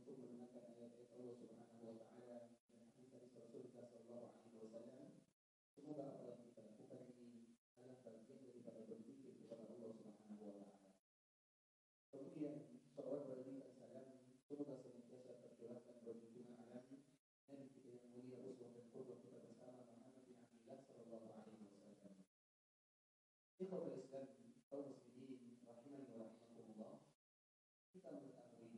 untuk mendengarkan ayat-ayat Allah Subhanahu wa taala dan hadis Rasulullah sallallahu alaihi wasallam. Semoga apa yang kita lakukan ini adalah bagian daripada berzikir kepada Allah Subhanahu wa taala. Kemudian salawat dan salam semoga senantiasa tercurahkan bagi junjungan alam Nabi kita yang mulia uswah dan qudwah kita bersama Muhammad bin Abdullah sallallahu alaihi wasallam. Ikhwatul Islam, kaum muslimin rahimani wa rahimakumullah. Kita mengetahui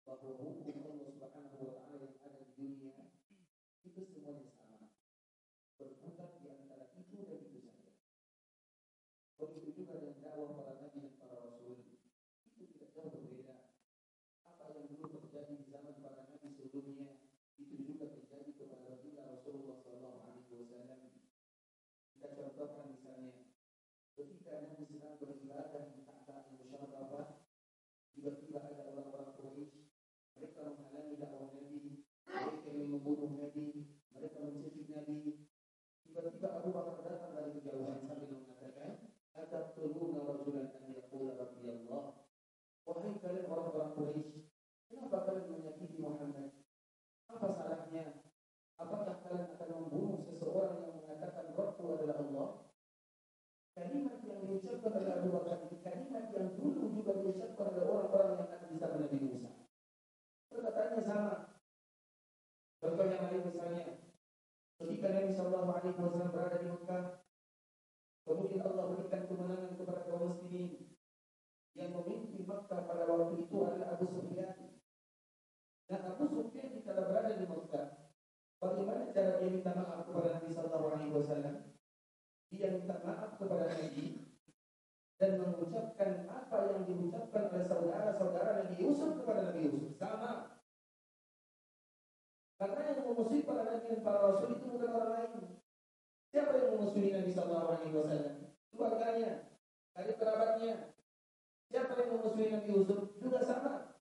bahwa hukum Allah Subhanahu wa taala yang ada di dunia itu semuanya sama, berputar di antara itu dan itu saja. Begitu juga dengan dakwah para nabi dan para rasul, itu tidak jauh berbeda. Apa yang dulu terjadi di zaman para nabi sebelumnya, itu juga terjadi kepada baginda Rasulullah sallallahu alaihi wasallam. Kita contohkan misalnya ketika Nabi sedang beribadah di Ka'bah al-Musharrafah, tiba-tiba ada orang-orang Quraisy, mereka menghalangi dakwah Nabi, mereka ingin membunuh Nabi, mereka mencekik Nabi. Tiba-tiba Abu Bakar datang dari kejauhan sambil mengatakan, "Ataqtuluna rajulan an yaqula rabbi Allah." Wahai kalian orang-orang Quraisy, kenapa kalian menyakiti Muhammad? Apa salahnya? Apakah kalian akan membunuh seseorang yang mengatakan Rabbku adalah Allah? Kalimat yang diucapkan oleh Abu Bakar ini kalimat yang dulu juga diucapkan oleh orang-orang yang ada di zaman Nabi Musa. Perkataannya sama. Contoh yang lain misalnya, ketika Nabi Sallallahu Alaihi Wasallam berada di Mekah, kemudian Allah berikan kemenangan kepada kaum muslimin. Yang memimpin Mekah pada waktu itu adalah Abu Sufyan. Dan Abu Sufyan jika berada di Mekah, bagaimana cara dia minta maaf kepada Nabi Sallallahu Alaihi Wasallam? Dia minta maaf kepada Nabi dan mengucapkan apa yang diucapkan oleh saudara-saudara Nabi Yusuf kepada Nabi Yusuf. Sama. Karena yang memusuhi para Nabi dan para Rasul itu bukan orang lain. Siapa yang memusuhi Nabi Sallallahu Alaihi Wasallam? Keluarganya, dari kerabatnya. Siapa yang memusuhi Nabi Yusuf? Juga sama.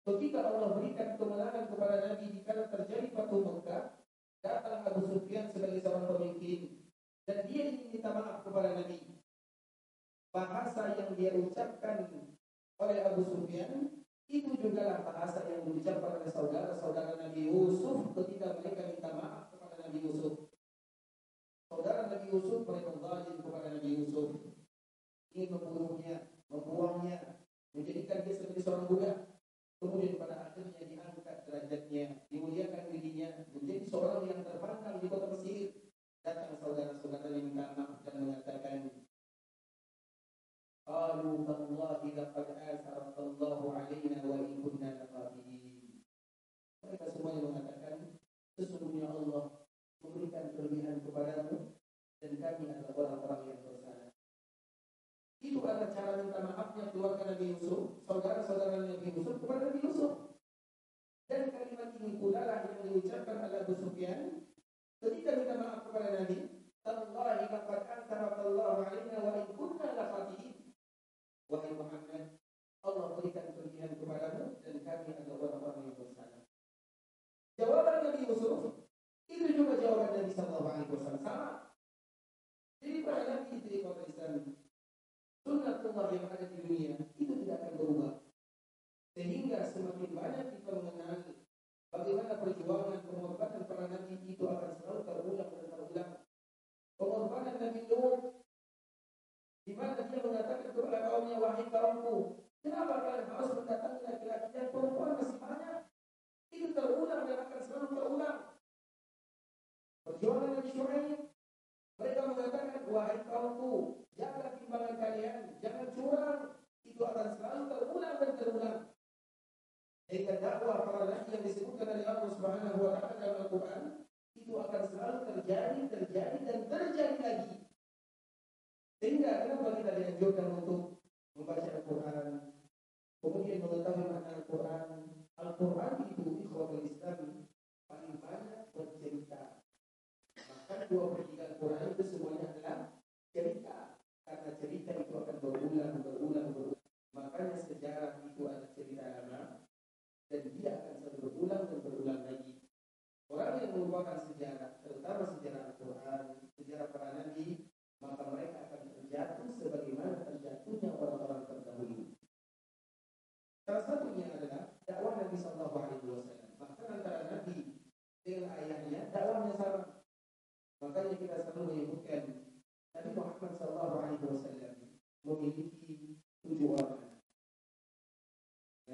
Ketika Allah berikan kemenangan kepada Nabi dikala terjadi Fathu Mekah, datang Abu Sufyan sebagai seorang pemimpin. Dan dia ingin minta maaf kepada Nabi. Bahasa yang dia ucapkan oleh Abu Sufyan itu juga bahasa yang diucapkan oleh saudara-saudara Nabi Yusuf ketika mereka minta maaf kepada Nabi Yusuf. Saudara Nabi Yusuf mereka zalim kepada Nabi Yusuf, ingin membunuhnya, membuangnya, menjadikan dia sebagai seorang budak. Kemudian pada akhirnya diangkat derajatnya, dimuliakan dirinya, menjadi seorang yang terpandang di kota Mesir. Datang saudara-saudara yang minta maaf dan mengatakan, "Qalu tallahi laqad asarallahu alaina wa in kunna laqabidin." Mereka semuanya mengatakan, sesungguhnya Allah memberikan kelebihan kepadamu dan kami adalah orang-orang yang bersalah. Itu adalah cara minta maafnya keluarga Nabi Yusuf, saudara-saudara Nabi Yusuf kepada Nabi Yusuf. Dan kalimat ini pula lah yang diucapkan oleh Abu Sufyan ketika minta maaf kepada Nabi, "Tallahi laqad ansarakallahu alaina wa in kunna laqatiin." Wahai Muhammad, Allah berikan kelebihan kepadamu dan kami adalah orang-orang yang bersalah. Jawaban Nabi Yusuf itu juga jawaban Nabi sallallahu alaihi wasallam sama. Jadi para nabi di kota Islam, sunnatullah yang ada di dunia itu tidak akan berubah. Sehingga semakin banyak kita mengenal bagaimana perjuangan pengorbanan para nabi itu akan selalu terulang dan terulang. Pengorbanan Nabi Nuh, di mana dia mengatakan kepada kaumnya, "Wahai kaumku, kenapa kalian harus mendatangi laki-laki dan perempuan masih banyak?" Itu terulang dan akan selalu terulang. Perjuangan Nabi Syuaib, mereka mengatakan, "Wahai kaumku, jaga timbangan kalian, jangan curang." Itu akan selalu terulang dan terulang. Sehingga dakwah para nabi yang disebutkan oleh Allah Subhanahu wa taala dalam Al-Qur'an itu akan selalu terjadi dan terjadi lagi. Sehingga kenapa kita dianjurkan untuk membaca Al-Quran, kemudian mengetahui makna Al-Quran. Al-Quran itu ikhwatul Islam paling banyak bercerita. Maka 2/3 Al-Quran itu semuanya adalah cerita. Karena cerita itu akan berulang. Makanya sejarah itu adalah cerita lama dan dia akan selalu berulang lagi. Orang yang melupakan sejarah, terutama sejarah Al-Quran, sejarah para nabi, maka mereka akan terjatuh sebagaimana terjatuhnya orang-orang terdahulu. Salah satunya adalah dakwah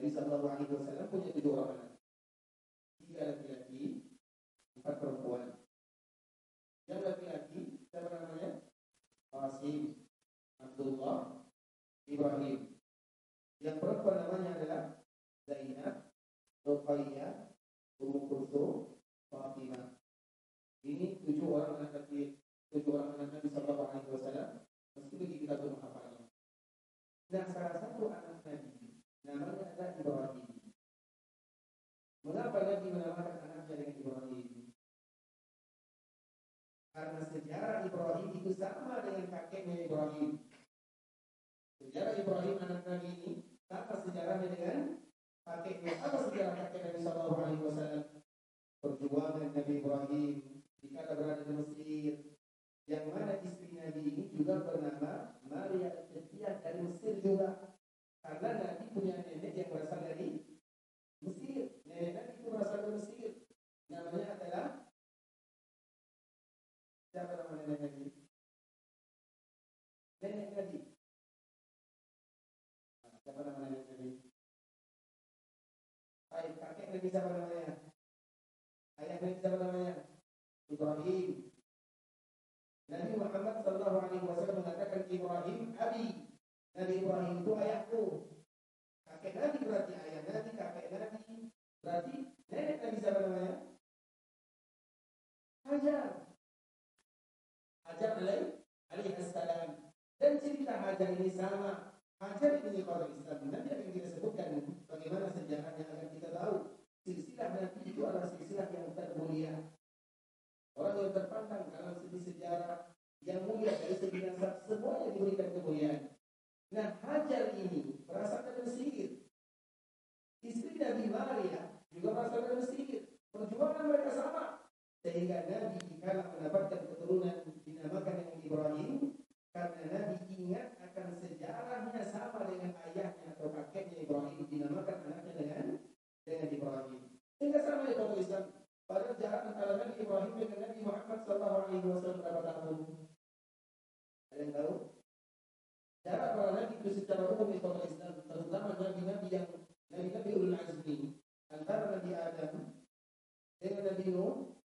Nabi Sallallahu Alaihi Wasallam punya 7 orang anak, 3 laki-laki, 4 perempuan. Yang laki-laki siapa namanya? Qasim, Abdullah, Ibrahim. Yang perempuan namanya adalah Zainab, Ruqayyah, Ummu Kulthum, Fatimah. Ini 7 orang anak Nabi, 7 orang anak Nabi Sallallahu Alaihi Wasallam. Meski begitu kita belum menghafalnya. Nah, salah satu anak Nabi namanya adalah Ibrahim. Mengapa Nabi menamakan anaknya dengan Ibrahim? Karena sejarah Ibrahim itu sama dengan kakeknya Ibrahim. Sejarah Ibrahim anak Nabi ini sama sejarahnya dengan kakeknya. Apa sejarah kakek Nabi Sallallahu Alaihi Wasallam? Perjuangan Nabi Ibrahim dikala berada di Mesir, yang mana istri Nabi ini juga bernama Maria Al-Qibtiyah dari Mesir juga. Karena Nabi punya nenek yang berasal dari Mesir. Nenek Nabi itu berasal dari Mesir. Namanya adalah, siapa nama nenek Nabi? Nenek Nabi. Siapa nama nenek Nabi? Baik, kakek Nabi siapa namanya? Ayah Nabi siapa namanya? Ibrahim. Nabi Muhammad Sallallahu Alaihi Wasallam mengatakan Ibrahim Abi. Nabi Ibrahim itu ayahku. Kakek Nabi berarti ayah Nabi, kakek Nabi berarti nenek Nabi siapa namanya? Hajar. Hajar alaihissalam. Dan cerita Hajar ini sama. Hajar ini kalau Islam. Nanti akan kita sebutkan bagaimana sejarahnya agar kita tahu silsilah Nabi itu adalah silsilah yang termulia. Orang yang terpandang dalam segi sejarah yang mulia dari segi nasab, semuanya diberikan kemuliaan. Nah, Hajar ini berasal dari Mesir. Istri Nabi Maria juga berasal dari Mesir. Perjuangan mereka sama. Sehingga Nabi dikala mendapatkan keturunan dinamakan dengan Ibrahim, karena Nabi ingat akan sejarahnya sama dengan ayahnya atau kakeknya Ibrahim, dinamakan anaknya dengan Ibrahim. Sehingga sama ya kalau Islam. Pada jarak antara Nabi Ibrahim dengan Nabi Muhammad Sallallahu Alaihi Wasallam berapa tahun? Ada yang tahu? Jarak para Nabi itu secara umum di kota Islam, terutama Nabi-Nabi yang Nabi-Nabi Ulul Azmi, antara Nabi Adam dengan Nabi Nuh,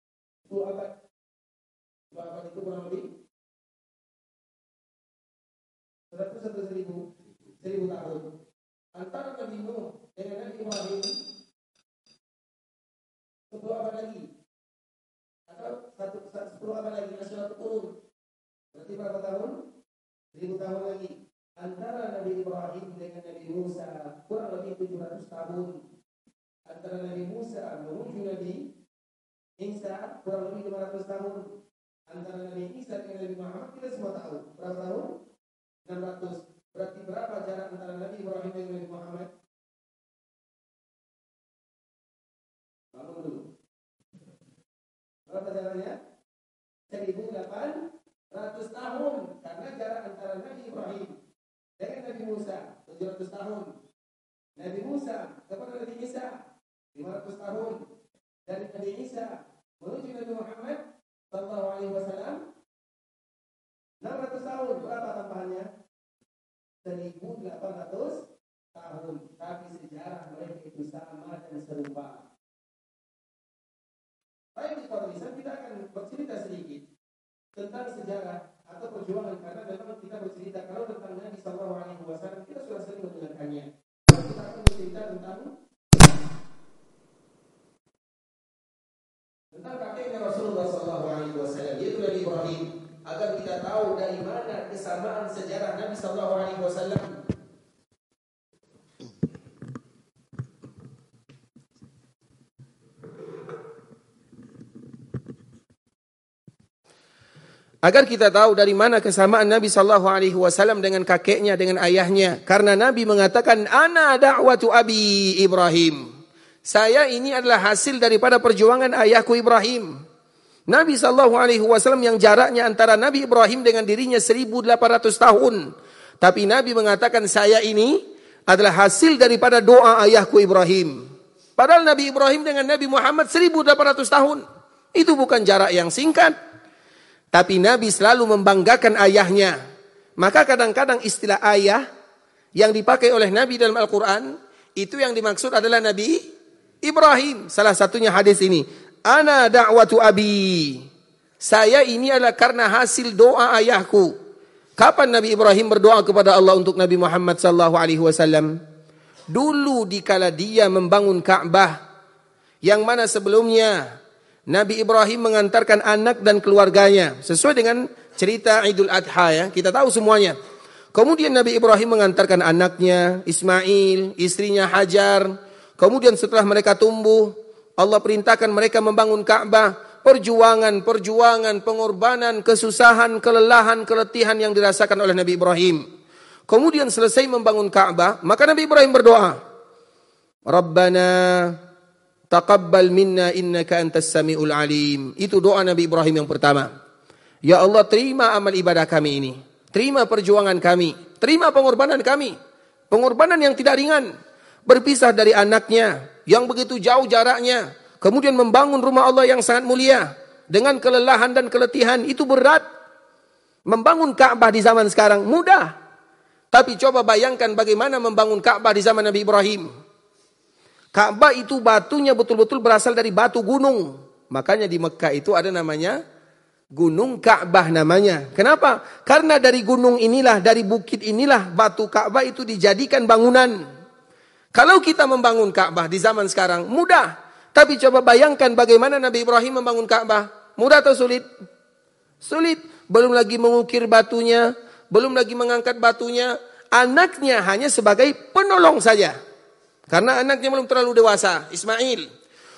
2 abad. 2 abad itu kurang lebih 100 atau 1000 tahun. Antara Nabi Nuh dengan Nabi Ibrahim 10 abad lagi, atau 10 abad lagi, nasional turun. Berarti berapa tahun? 1000 tahun lagi. Antara Nabi Ibrahim dengan Nabi Musa kurang lebih 700 tahun. Antara Nabi Musa menuju Nabi Isa kurang lebih 500 tahun. Antara Nabi Isa dengan Nabi Muhammad kita semua tahu. Berapa tahun? 600. Berarti berapa jarak antara Nabi Ibrahim dengan Nabi Muhammad? Bangun dulu. Berapa jaraknya? 1800 tahun. Karena jarak antara Nabi Ibrahim dengan Nabi Musa 700 tahun. Nabi Musa kepada Nabi Isa 500 tahun. Dari Nabi Isa menuju Nabi Muhammad Sallallahu Alaihi Wasallam 600 tahun. Berapa tambahannya? 1800 tahun. Tapi sejarah mereka itu sama dan serupa. Baik, di Islam kita akan bercerita sedikit tentang sejarah atau perjuangan, karena memang kita bercerita kalau tentang Nabi Sallallahu Alaihi Wasallam kita sudah sering mendengarkannya. Kita akan bercerita tentang kakeknya Rasulullah Sallallahu Alaihi Wasallam, yaitu Nabi Ibrahim, agar kita tahu dari mana kesamaan sejarah Nabi Sallallahu Alaihi Wasallam. Agar kita tahu dari mana kesamaan Nabi Sallallahu Alaihi Wasallam dengan kakeknya, dengan ayahnya. Karena Nabi mengatakan, Ana da'watu abi Ibrahim. Saya ini adalah hasil daripada perjuangan ayahku Ibrahim. Nabi Sallallahu Alaihi Wasallam yang jaraknya antara Nabi Ibrahim dengan dirinya 1800 tahun. Tapi Nabi mengatakan, saya ini adalah hasil daripada doa ayahku Ibrahim. Padahal Nabi Ibrahim dengan Nabi Muhammad 1800 tahun. Itu bukan jarak yang singkat. Tapi Nabi selalu membanggakan ayahnya. Maka kadang-kadang istilah ayah yang dipakai oleh Nabi dalam Al-Quran, Itu yang dimaksud adalah Nabi Ibrahim. Salah satunya hadis ini. Ana da'watu abi. Saya ini adalah karena hasil doa ayahku. Kapan Nabi Ibrahim berdoa kepada Allah untuk Nabi Muhammad sallallahu alaihi wasallam? Dulu dikala dia membangun Ka'bah, yang mana sebelumnya Nabi Ibrahim mengantarkan anak dan keluarganya sesuai dengan cerita Idul Adha, ya, kita tahu semuanya. Kemudian Nabi Ibrahim mengantarkan anaknya Ismail, istrinya Hajar. Kemudian setelah mereka tumbuh, Allah perintahkan mereka membangun Ka'bah. Perjuangan, pengorbanan, kesusahan, kelelahan, keletihan yang dirasakan oleh Nabi Ibrahim. Kemudian selesai membangun Ka'bah, maka Nabi Ibrahim berdoa, Rabbana taqabbal minna innaka antas sami'ul alim. Itu doa Nabi Ibrahim yang pertama. Ya Allah, terima amal ibadah kami ini. Terima perjuangan kami. Terima pengorbanan kami. Pengorbanan yang tidak ringan. Berpisah dari anaknya yang begitu jauh jaraknya. Kemudian membangun rumah Allah yang sangat mulia. Dengan kelelahan dan keletihan, itu berat. Membangun Ka'bah di zaman sekarang mudah. Tapi coba bayangkan bagaimana membangun Ka'bah di zaman Nabi Ibrahim. Ka'bah itu batunya betul-betul berasal dari batu gunung. Makanya di Mekah itu ada namanya Gunung Ka'bah namanya. Kenapa? Karena dari gunung inilah, dari bukit inilah batu Ka'bah itu dijadikan bangunan. Kalau kita membangun Ka'bah di zaman sekarang mudah. Tapi coba bayangkan bagaimana Nabi Ibrahim membangun Ka'bah. Mudah atau sulit? Sulit. Belum lagi mengukir batunya, belum lagi mengangkat batunya. Anaknya hanya sebagai penolong saja. Karena anaknya belum terlalu dewasa, Ismail.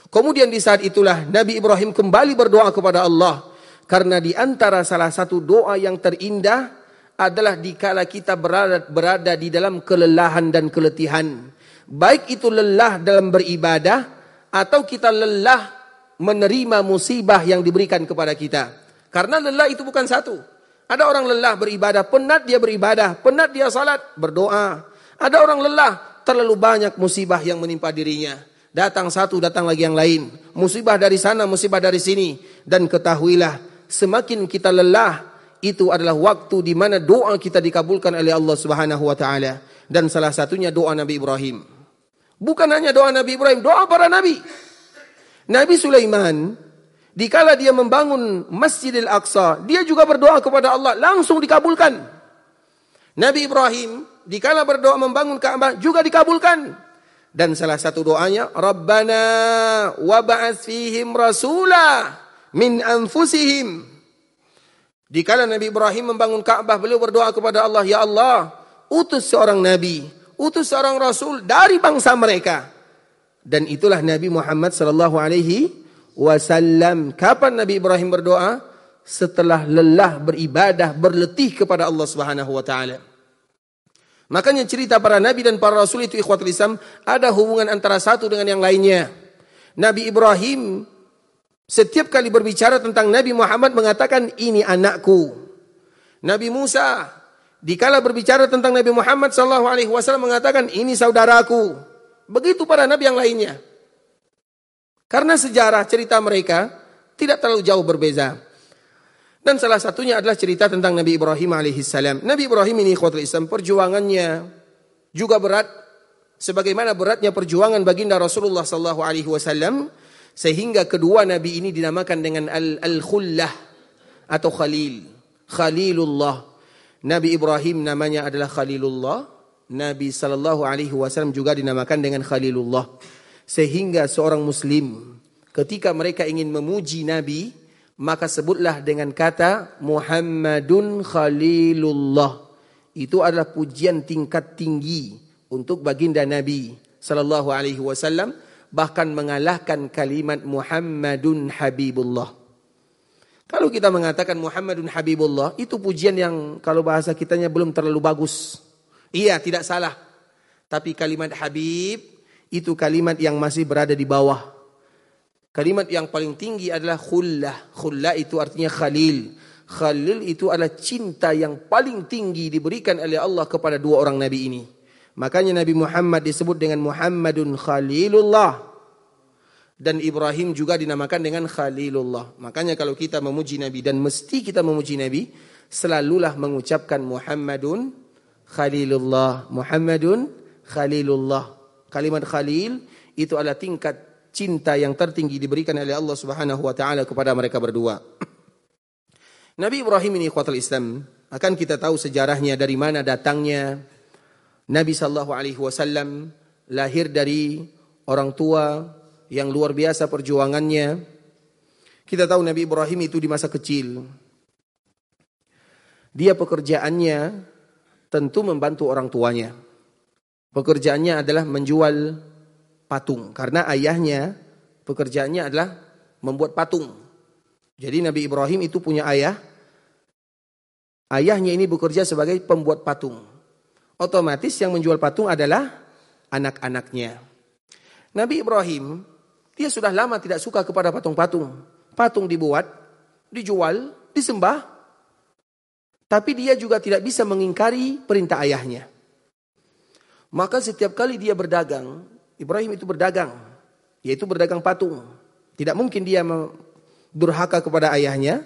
Kemudian di saat itulah Nabi Ibrahim kembali berdoa kepada Allah. Karena di antara salah satu doa yang terindah adalah dikala kita berada di dalam kelelahan dan keletihan. Baik itu lelah dalam beribadah atau kita lelah menerima musibah yang diberikan kepada kita. Karena lelah itu bukan satu. Ada orang lelah beribadah, penat dia beribadah, penat dia salat, berdoa. Ada orang lelah, terlalu banyak musibah yang menimpa dirinya. Datang satu, datang lagi yang lain. Musibah dari sana, musibah dari sini. Dan ketahuilah, semakin kita lelah, itu adalah waktu di mana doa kita dikabulkan oleh Allah Subhanahu wa taala. Dan salah satunya doa Nabi Ibrahim. Bukan hanya doa Nabi Ibrahim, doa para nabi. Nabi Sulaiman, dikala dia membangun Masjidil Aqsa, dia juga berdoa kepada Allah, langsung dikabulkan. Nabi Ibrahim, dikala berdoa membangun Ka'bah, juga dikabulkan. Dan salah satu doanya, Rabbana wab'ats fihim rasula min anfusihim. Dikala Nabi Ibrahim membangun Ka'bah, beliau berdoa kepada Allah, Ya Allah, utus seorang nabi, utus seorang rasul dari bangsa mereka. Dan itulah Nabi Muhammad sallallahu alaihi wasallam. Kapan Nabi Ibrahim berdoa? Setelah lelah beribadah, berletih kepada Allah Subhanahu wa taala. Makanya cerita para nabi dan para rasul itu ikhwatul Islam ada hubungan antara satu dengan yang lainnya. Nabi Ibrahim setiap kali berbicara tentang Nabi Muhammad mengatakan ini anakku. Nabi Musa dikala berbicara tentang Nabi Muhammad sallallahu alaihi wasallam mengatakan ini saudaraku. Begitu para nabi yang lainnya. Karena sejarah cerita mereka tidak terlalu jauh berbeza. Dan salah satunya adalah cerita tentang Nabi Ibrahim alaihissalam. Nabi Ibrahim ini ikhwatul Islam perjuangannya juga berat. Sebagaimana beratnya perjuangan baginda Rasulullah sallallahu alaihi wasallam. Sehingga kedua nabi ini dinamakan dengan Al-Khullah atau Khalil. Khalilullah. Nabi Ibrahim namanya adalah Khalilullah. Nabi sallallahu alaihi wasallam juga dinamakan dengan Khalilullah. Sehingga seorang muslim ketika mereka ingin memuji Nabi, maka sebutlah dengan kata Muhammadun Khalilullah. Itu adalah pujian tingkat tinggi untuk baginda Nabi sallallahu alaihi wasallam, bahkan mengalahkan kalimat Muhammadun Habibullah. Kalau kita mengatakan Muhammadun Habibullah, itu pujian yang kalau bahasa kitanya belum terlalu bagus. Iya, tidak salah. Tapi kalimat Habib itu kalimat yang masih berada di bawah. Kalimat yang paling tinggi adalah Khullah. Khullah itu artinya Khalil. Khalil itu adalah cinta yang paling tinggi diberikan oleh Allah kepada dua orang nabi ini. Makanya Nabi Muhammad disebut dengan Muhammadun Khalilullah. Dan Ibrahim juga dinamakan dengan Khalilullah. Makanya kalau kita memuji Nabi, dan mesti kita memuji Nabi, selalulah mengucapkan Muhammadun Khalilullah. Muhammadun Khalilullah. Kalimat khalil itu adalah tingkat cinta yang tertinggi diberikan oleh Allah Subhanahu wa taala kepada mereka berdua. Nabi Ibrahim ini ikhwatul Islam, akan kita tahu sejarahnya dari mana datangnya. Nabi sallallahu alaihi wasallam lahir dari orang tua yang luar biasa perjuangannya. Kita tahu Nabi Ibrahim itu di masa kecil, dia pekerjaannya tentu membantu orang tuanya. Pekerjaannya adalah menjual patung. Karena ayahnya pekerjaannya adalah membuat patung. Jadi Nabi Ibrahim itu punya ayah. Ayahnya ini bekerja sebagai pembuat patung. Otomatis yang menjual patung adalah anak-anaknya. Nabi Ibrahim, dia sudah lama tidak suka kepada patung-patung. Patung dibuat, dijual, disembah. Tapi dia juga tidak bisa mengingkari perintah ayahnya. Maka setiap kali dia berdagang, Ibrahim itu berdagang, yaitu berdagang patung. Tidak mungkin dia durhaka kepada ayahnya,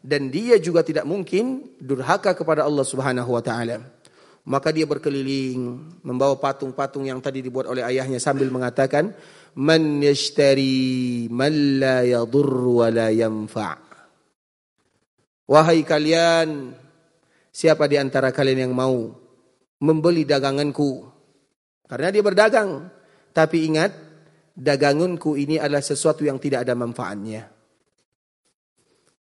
dan dia juga tidak mungkin durhaka kepada Allah Subhanahu wa taala. Maka dia berkeliling membawa patung-patung yang tadi dibuat oleh ayahnya sambil mengatakan, "Man yashtari man la yadur wa la yanfa'." Wahai kalian, siapa di antara kalian yang mau membeli daganganku? Karena dia berdagang. Tapi ingat, daganganku ini adalah sesuatu yang tidak ada manfaatnya.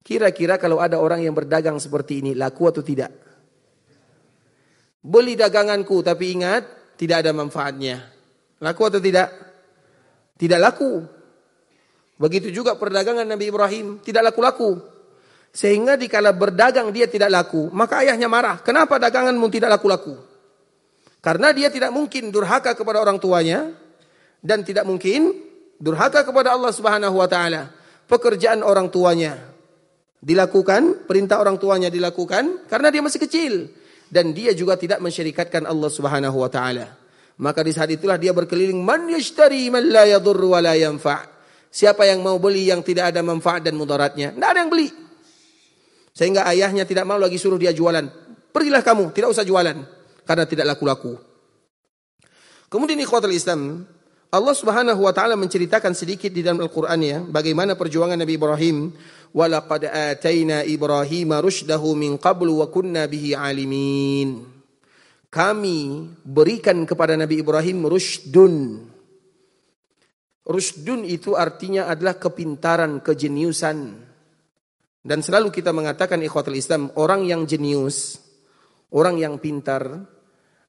Kira-kira kalau ada orang yang berdagang seperti ini, laku atau tidak? Beli daganganku, tapi ingat, tidak ada manfaatnya. Laku atau tidak? Tidak laku. Begitu juga perdagangan Nabi Ibrahim, tidak laku-laku. Sehingga dikala berdagang dia tidak laku, maka ayahnya marah. Kenapa daganganmu tidak laku-laku? Karena dia tidak mungkin durhaka kepada orang tuanya dan tidak mungkin durhaka kepada Allah Subhanahu wa taala. Pekerjaan orang tuanya dilakukan, perintah orang tuanya dilakukan karena dia masih kecil dan dia juga tidak mensyirikatkan Allah Subhanahu wa taala. Maka di saat itulah dia berkeliling, man yashtari man la yadur wa la yanfa'. Siapa yang mau beli yang tidak ada manfaat dan mudaratnya? Tidak ada yang beli. Sehingga ayahnya tidak mau lagi suruh dia jualan. Pergilah kamu, tidak usah jualan. Karena tidak laku-laku. Kemudian ikhwatul Islam, Allah Subhanahu wa taala menceritakan sedikit di dalam Al-Qur'an ya, bagaimana perjuangan Nabi Ibrahim. Wa laqad ataina Ibrahima rusydahu min qablu wa kunna bihi alimin. Kami berikan kepada Nabi Ibrahim rusydun. Rusydun itu artinya adalah kepintaran, kejeniusan. Dan selalu kita mengatakan ikhwatul Islam, orang yang jenius, orang yang pintar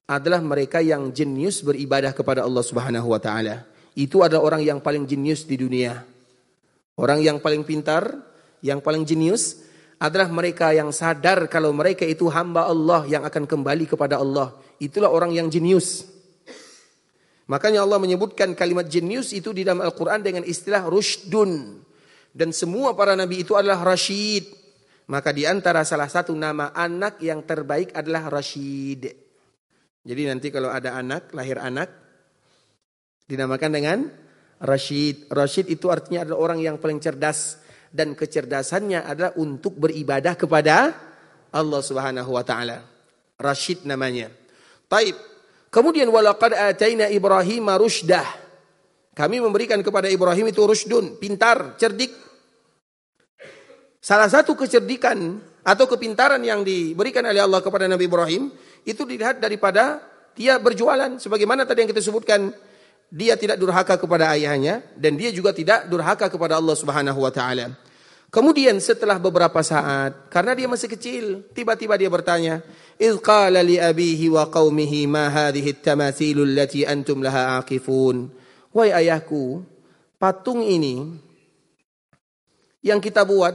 adalah mereka yang jenius beribadah kepada Allah Subhanahu wa taala. Itu adalah orang yang paling jenius di dunia. Orang yang paling pintar, yang paling jenius adalah mereka yang sadar kalau mereka itu hamba Allah yang akan kembali kepada Allah. Itulah orang yang jenius. Makanya Allah menyebutkan kalimat jenius itu di dalam Al-Qur'an dengan istilah rusydun. Dan semua para nabi itu adalah rasyid. Maka di antara salah satu nama anak yang terbaik adalah Rashid. Jadi nanti kalau ada anak, lahir anak, dinamakan dengan Rashid. Rashid itu artinya adalah orang yang paling cerdas. Dan kecerdasannya adalah untuk beribadah kepada Allah Subhanahu wa ta'ala. Rashid namanya. Taib. Kemudian walaqad ataina Ibrahim rusydah. Kami memberikan kepada Ibrahim itu rusydun, pintar, cerdik. Salah satu kecerdikan atau kepintaran yang diberikan oleh Allah kepada Nabi Ibrahim itu dilihat daripada dia berjualan. Sebagaimana tadi yang kita sebutkan, dia tidak durhaka kepada ayahnya dan dia juga tidak durhaka kepada Allah Subhanahu wa taala. Kemudian setelah beberapa saat, karena dia masih kecil, tiba-tiba dia bertanya, "Idz qala li abihi wa qaumihi ma hadhihi at-tamathil allati antum laha aqifun?" Wahai ayahku, patung ini yang kita buat,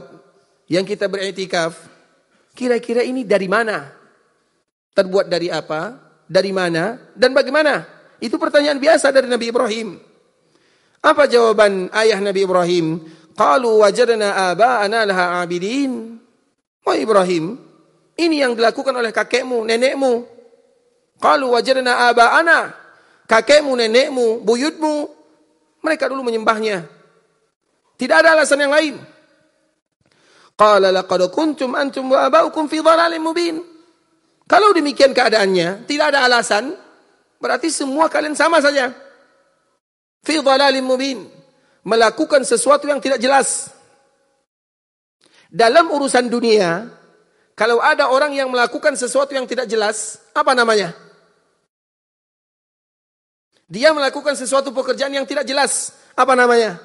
yang kita beriktikaf, kira-kira ini dari mana? Terbuat dari apa? Dari mana? Dan bagaimana? Itu pertanyaan biasa dari Nabi Ibrahim. Apa jawaban ayah Nabi Ibrahim? Qalu wajadna aba'ana laha abidin. Wahai Ibrahim, ini yang dilakukan oleh kakekmu, nenekmu. Qalu wajadna aba'ana. Kakekmu, nenekmu, buyutmu, mereka dulu menyembahnya. Tidak ada alasan yang lain. Qala laqad kuntum antum wa aba'ukum fi dhalalin mubin. Kalau demikian keadaannya, tidak ada alasan, berarti semua kalian sama saja. fi dhalalim mubin. Melakukan sesuatu yang tidak jelas. Dalam urusan dunia, kalau ada orang yang melakukan sesuatu yang tidak jelas, apa namanya? Dia melakukan sesuatu pekerjaan yang tidak jelas. Apa namanya?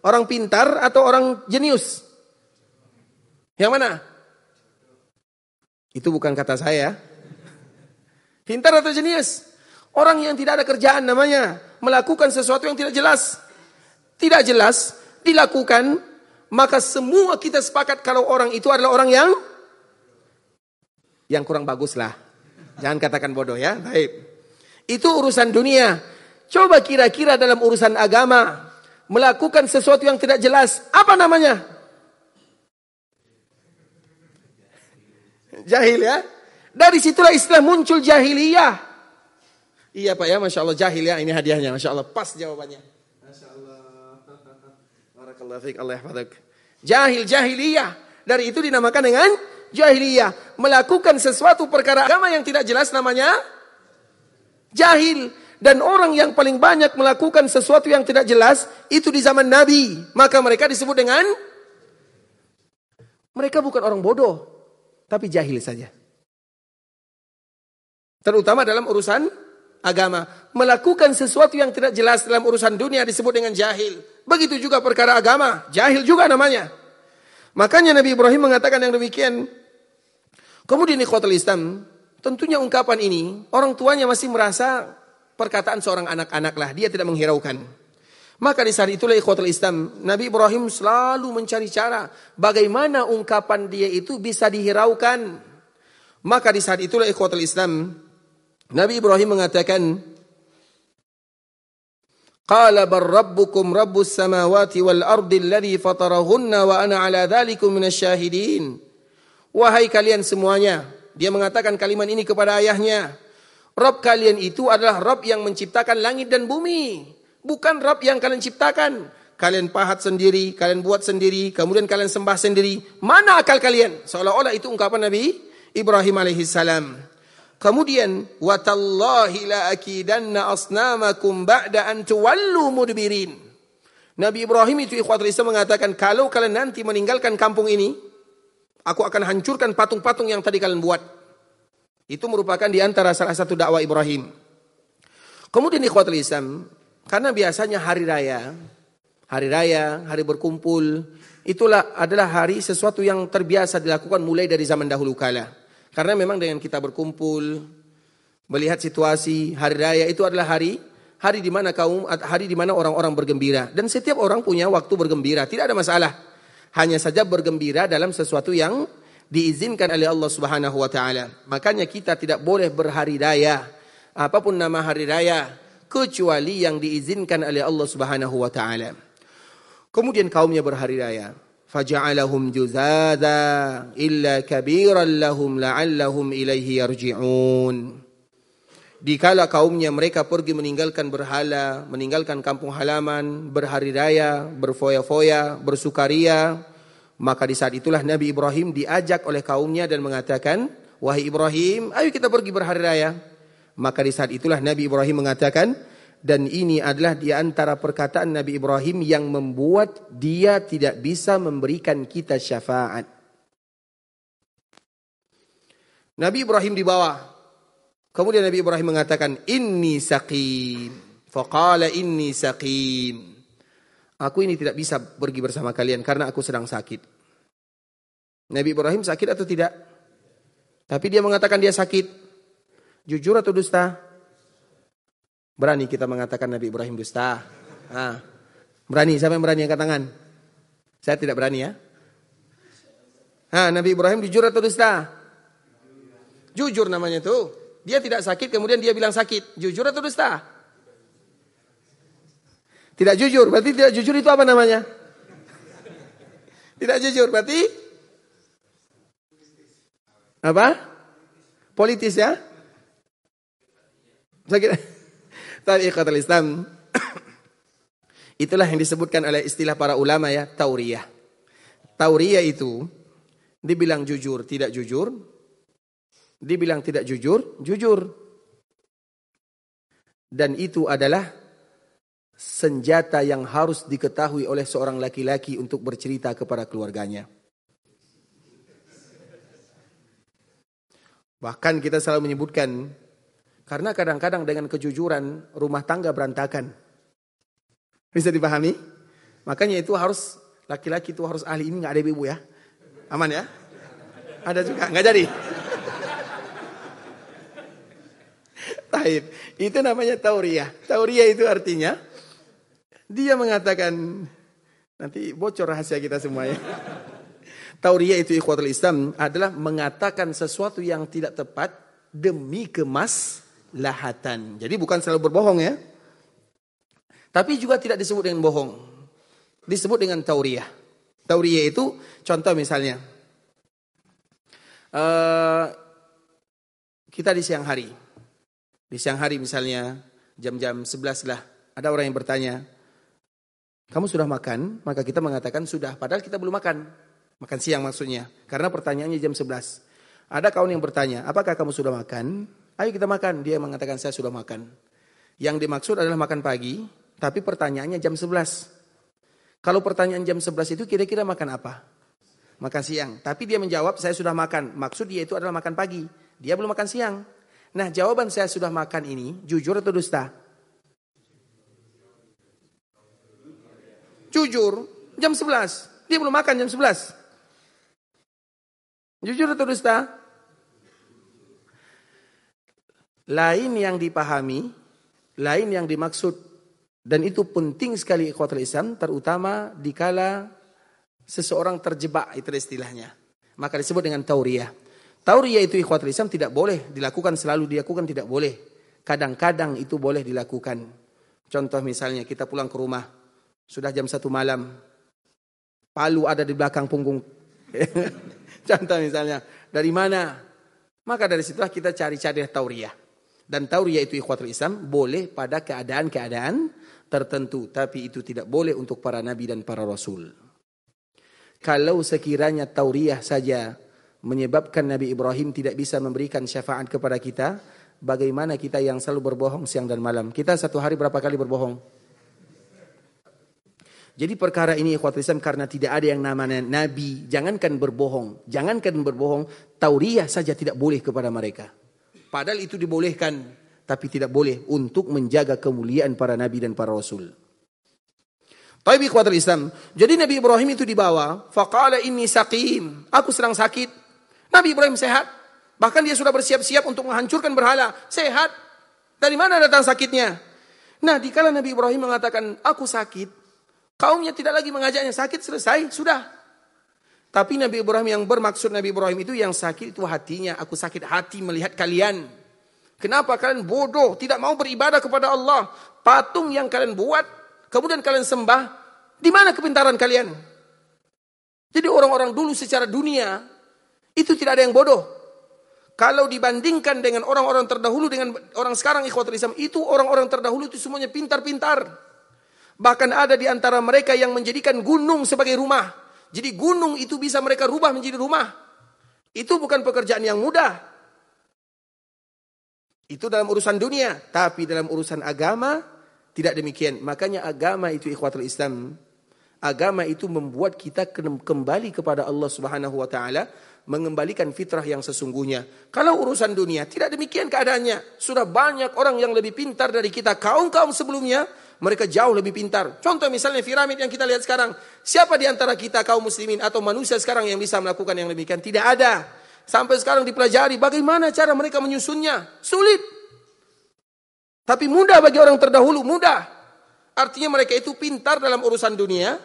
Orang pintar atau orang jenius? Yang mana? Itu bukan kata saya. Pintar atau jenius? Orang yang tidak ada kerjaan namanya. Melakukan sesuatu yang tidak jelas. Tidak jelas, dilakukan, maka semua kita sepakat kalau orang itu adalah orang yang kurang bagus lah. Jangan katakan bodoh ya. Baik. Itu urusan dunia. Coba kira-kira dalam urusan agama, melakukan sesuatu yang tidak jelas, apa namanya? Jahil ya. Dari situlah istilah muncul jahiliyah. Iya Pak ya, Masya Allah jahil ya. Ini hadiahnya, Masya Allah. Pas jawabannya. Masya Allah. Barakallahu fiik, Allah yahfadzak. Jahil, jahiliyah. Dari itu dinamakan dengan jahiliyah. Melakukan sesuatu perkara agama yang tidak jelas namanya jahil. Dan orang yang paling banyak melakukan sesuatu yang tidak jelas itu di zaman Nabi. Maka mereka disebut dengan, mereka bukan orang bodoh, tapi jahil saja. Terutama dalam urusan agama. Melakukan sesuatu yang tidak jelas dalam urusan dunia disebut dengan jahil. Begitu juga perkara agama, jahil juga namanya. Makanya Nabi Ibrahim mengatakan yang demikian. Kemudian ikhwatul Islam, tentunya ungkapan ini orang tuanya masih merasa perkataan seorang anak-anak lah, dia tidak menghiraukan. Maka di saat itulah ikhwatul Islam, Nabi Ibrahim selalu mencari cara bagaimana ungkapan dia itu bisa dihiraukan. Maka di saat itulah ikhwatul Islam, Nabi Ibrahim mengatakan, Qala bar rabbukum rabbus samawati wal ardi alladhi fatarahunna wa ana ala dhalikum minasyahidin. Wahai kalian semuanya, dia mengatakan kalimat ini kepada ayahnya. Rabb kalian itu adalah Rabb yang menciptakan langit dan bumi. Bukan Rabb yang kalian ciptakan. Kalian pahat sendiri, kalian buat sendiri, kemudian kalian sembah sendiri. Mana akal kalian? Seolah-olah itu ungkapan Nabi Ibrahim alaihissalam. Kemudian, watallahi la akidanna asnamakum ba'da an tuwallu mudbirin. Nabi Ibrahim itu ikhwatul Islam mengatakan, kalau kalian nanti meninggalkan kampung ini, aku akan hancurkan patung-patung yang tadi kalian buat. Itu merupakan di antara salah satu dakwah Ibrahim. Kemudian ikhwatul Islam, karena biasanya hari raya, hari berkumpul, itulah adalah hari sesuatu yang terbiasa dilakukan mulai dari zaman dahulu kala. Karena memang dengan kita berkumpul, melihat situasi hari raya itu adalah hari di mana hari di mana orang-orang bergembira, dan setiap orang punya waktu bergembira, tidak ada masalah. Hanya saja bergembira dalam sesuatu yang diizinkan oleh Allah Subhanahu wa taala. Makanya kita tidak boleh berhari raya, apapun nama hari raya, kecuali yang diizinkan oleh Allah Subhanahu wa taala. Kemudian kaumnya berhari raya. Faja'alahum juzada illa kabiran lahum la'allahum ilaihi yarji'un. Dikala kaumnya mereka pergi meninggalkan berhala, meninggalkan kampung halaman, berhari raya, berfoya-foya, bersukaria, maka di saat itulah Nabi Ibrahim diajak oleh kaumnya dan mengatakan, wahai Ibrahim, ayo kita pergi berhari raya. Maka di saat itulah Nabi Ibrahim mengatakan, dan ini adalah di antara perkataan Nabi Ibrahim yang membuat dia tidak bisa memberikan kita syafaat. Nabi Ibrahim dibawa. Kemudian Nabi Ibrahim mengatakan, inni saqim. Faqala inni saqim. Aku ini tidak bisa pergi bersama kalian karena aku sedang sakit. Nabi Ibrahim sakit atau tidak? Tapi dia mengatakan dia sakit. Jujur atau dusta? Berani kita mengatakan Nabi Ibrahim dusta? Berani? Siapa yang berani angkat tangan? Saya tidak berani ya. Nabi Ibrahim jujur atau dusta? Jujur namanya tuh. Dia tidak sakit kemudian dia bilang sakit. Jujur atau dusta? Tidak jujur. Berarti tidak jujur itu apa namanya? Tidak jujur berarti apa? Politis ya? Tapi ikhwatul Islam, itulah yang disebutkan oleh istilah para ulama ya, tauriyah. Tauriyah itu dibilang jujur, tidak jujur. Dibilang tidak jujur, jujur. Dan itu adalah senjata yang harus diketahui oleh seorang laki-laki untuk bercerita kepada keluarganya. Bahkan kita selalu menyebutkan, karena kadang-kadang dengan kejujuran rumah tangga berantakan. Bisa dipahami? Makanya itu harus, laki-laki itu harus ahli. Ini gak ada ibu ya? Aman ya? Ada juga, gak jadi? Taib. Itu namanya tauriyah. Tauriyah itu artinya dia mengatakan, nanti bocor rahasia kita semua ya. Tauriyah itu ikhwatul Islam adalah mengatakan sesuatu yang tidak tepat demi kemaslahatan. Jadi bukan selalu berbohong ya. Tapi juga tidak disebut dengan bohong. Disebut dengan tauriyah. Tauriyah itu contoh misalnya. Kita di siang hari. Di siang hari misalnya jam-jam 11 lah. Ada orang yang bertanya, kamu sudah makan? Maka kita mengatakan sudah. Padahal kita belum makan. Makan siang maksudnya. Karena pertanyaannya jam 11. Ada kawan yang bertanya, apakah kamu sudah makan? Ayo kita makan. Dia mengatakan saya sudah makan. Yang dimaksud adalah makan pagi. Tapi pertanyaannya jam 11. Kalau pertanyaan jam 11 itu kira-kira makan apa? Makan siang. Tapi dia menjawab saya sudah makan. Maksud dia itu adalah makan pagi. Dia belum makan siang. Nah jawaban saya sudah makan ini jujur atau dusta? Jujur, jam 11. Dia belum makan jam 11. Jujur atau dusta? Lain yang dipahami, lain yang dimaksud. Dan itu penting sekali ikhwatul Islam, terutama dikala seseorang terjebak, itu istilahnya. Maka disebut dengan tauriyah. Tauriyah itu ikhwatul Islam tidak boleh dilakukan, selalu dilakukan tidak boleh. Kadang-kadang itu boleh dilakukan. Contoh misalnya kita pulang ke rumah. Sudah jam 1 malam, palu ada di belakang punggung. Contoh misalnya, dari mana? Maka dari situlah kita cari-cari tauriyah. Dan tauriyah itu ikhwatul Islam boleh pada keadaan-keadaan tertentu. Tapi itu tidak boleh untuk para nabi dan para rasul. Kalau sekiranya tauriyah saja menyebabkan Nabi Ibrahim tidak bisa memberikan syafaat kepada kita, bagaimana kita yang selalu berbohong siang dan malam? Kita satu hari berapa kali berbohong? Jadi perkara ini ikhwatul Islam karena tidak ada yang namanya nabi, jangankan berbohong, tauriyah saja tidak boleh kepada mereka. Padahal itu dibolehkan, tapi tidak boleh untuk menjaga kemuliaan para nabi dan para rasul. Tapi ikhwatul Islam, jadi Nabi Ibrahim itu dibawa, faqala inni saqim, aku sedang sakit. Nabi Ibrahim sehat, bahkan dia sudah bersiap-siap untuk menghancurkan berhala, sehat. Dari mana datang sakitnya? Nah, dikala Nabi Ibrahim mengatakan aku sakit, kaumnya tidak lagi mengajaknya, sakit selesai, sudah. Tapi Nabi Ibrahim yang bermaksud Nabi Ibrahim itu yang sakit itu hatinya. Aku sakit hati melihat kalian. Kenapa kalian bodoh, tidak mau beribadah kepada Allah? Patung yang kalian buat, kemudian kalian sembah. Di mana kepintaran kalian? Jadi orang-orang dulu secara dunia, itu tidak ada yang bodoh. Kalau dibandingkan dengan orang-orang terdahulu dengan orang sekarang ikhwatul Islam, itu orang-orang terdahulu itu semuanya pintar-pintar. Bahkan ada di antara mereka yang menjadikan gunung sebagai rumah. Jadi gunung itu bisa mereka rubah menjadi rumah. Itu bukan pekerjaan yang mudah. Itu dalam urusan dunia. Tapi dalam urusan agama, tidak demikian. Makanya agama itu ikhwatul Islam. Agama itu membuat kita kembali kepada Allah Subhanahu wa Ta'ala. Mengembalikan fitrah yang sesungguhnya. Kalau urusan dunia, tidak demikian keadaannya. Sudah banyak orang yang lebih pintar dari kita. Kaum-kaum sebelumnya, mereka jauh lebih pintar. Contoh misalnya piramid yang kita lihat sekarang. Siapa di antara kita kaum muslimin atau manusia sekarang yang bisa melakukan yang demikian? Tidak ada. Sampai sekarang dipelajari bagaimana cara mereka menyusunnya. Sulit. Tapi mudah bagi orang terdahulu, mudah. Artinya mereka itu pintar dalam urusan dunia,